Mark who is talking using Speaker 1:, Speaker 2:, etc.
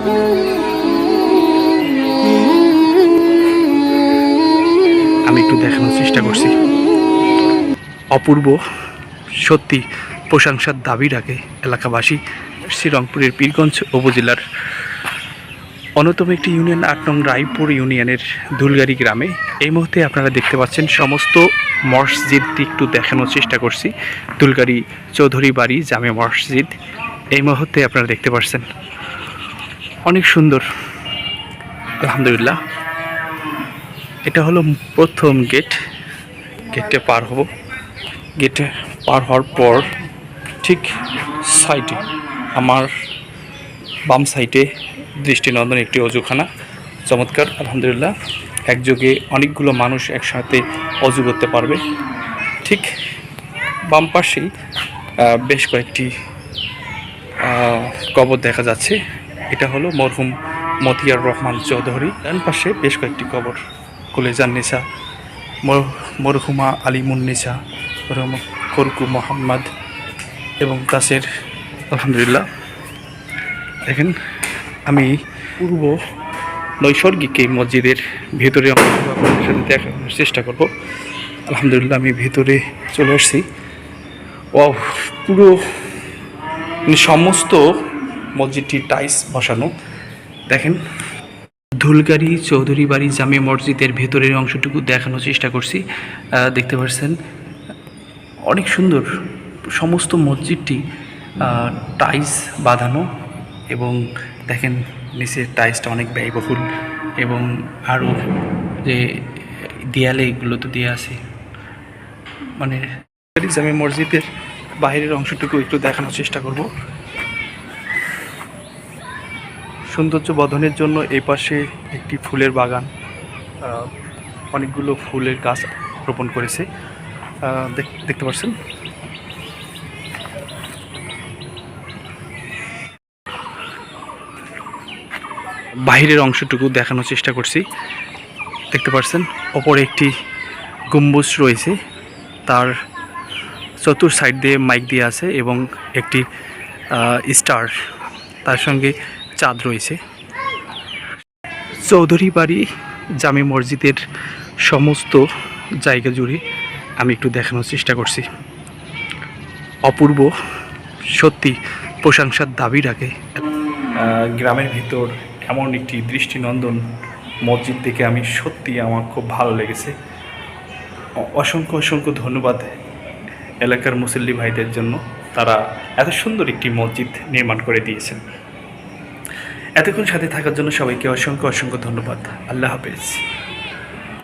Speaker 1: আমি একটু দেখানোর চেষ্টা করছি। অপূর্ব, সত্যি প্রশংসার দাবি রাখে এলাকাবাসী। শ্রীরংপুরের পীরগঞ্জ উপজেলার অন্যতম একটি ইউনিয়ন ৮ নং রায়পুর ইউনিয়নের দুলগাড়ি গ্রামে এই মুহূর্তে আপনারা দেখতে পাচ্ছেন সমস্ত মসজিদটি একটু দেখানোর চেষ্টা করছি। দুলগাড়ি চৌধুরী বাড়ি জামে মসজিদ এই মুহূর্তে আপনারা দেখতে পাচ্ছেন, অনেক সুন্দর আলহামদুলিল্লাহ। এটা হলো প্রথম গেট। গেটে পার হব। গেটে পার হওয়ার পর ঠিক সাইডে আমার বাম সাইডে দৃষ্টিনন্দন একটি অজুখানা, চমৎকার আলহামদুলিল্লাহ। একযোগে অনেকগুলো মানুষ একসাথে অজু করতে পারবে। ঠিক বাম পাশেই বেশ কয়েকটি কবর দেখা যাচ্ছে। এটা হলো মরহুম মতিয়ার রহমান চৌধুরী। ডান পাশে বেশ কয়েকটি কবর, কলেজান্নেসা, মরহুমা আলিমুন্নেসা, খরকু মোহাম্মদ এবং তাসের আলহামদুলিল্লাহ। দেখেন, আমি পূর্ব নৈসর্গিক এই মসজিদের ভেতরে আপনাদের সাথে দেখানোর চেষ্টা করব। আলহামদুলিল্লাহ আমি ভেতরে চলে আসছি। ও পুরো সমস্ত মসজিদটি টাইলস বসানো। দেখেন, দুলগাড়ি চৌধুরী বাড়ি জামে মসজিদের ভেতরের অংশটুকু দেখানোর চেষ্টা করছি। দেখতে পাচ্ছেন অনেক সুন্দর সমস্ত মসজিদটি টাইলস বাঁধানো, এবং দেখেন নিচের টাইলসটা অনেক ব্যয়বহুল, এবং আরও যে দেয়ালে এগুলো তো দেওয়া আছে। মানে জামে মসজিদের বাইরের অংশটুকু একটু দেখানোর চেষ্টা করব। সৌন্দর্য বর্ধনের জন্য এই পাশে একটি ফুলের বাগান, অনেকগুলো ফুলের গাছ রোপণ করেছে, দেখতে পাচ্ছেন। বাইরের অংশটুকু দেখানোর চেষ্টা করছি। দেখতে পাচ্ছেন ওপরে একটি গম্বুজ রয়েছে, তার চতুর সাইড দিয়ে মাইক দিয়ে আছে, এবং একটি স্টার, তার সঙ্গে চাঁদ রয়েছে। চৌধুরী বাড়ি জামে মসজিদের সমস্ত জায়গা জুড়ে আমি একটু দেখানোর চেষ্টা করছি। অপূর্ব, সত্যি প্রশংসার দাবি রাখে। গ্রামের ভিতর এমন একটি দৃষ্টিনন্দন মসজিদ দেখে আমি সত্যি আমার খুব ভালো লেগেছে। অসংখ্য অসংখ্য ধন্যবাদ এলাকার মুসল্লি ভাইদের জন্য, তারা এত সুন্দর একটি মসজিদ নির্মাণ করে দিয়েছেন। এতক্ষণ সাথে থাকার জন্য সবাইকে অসংখ্য অসংখ্য ধন্যবাদ। আল্লাহ হাফেজ।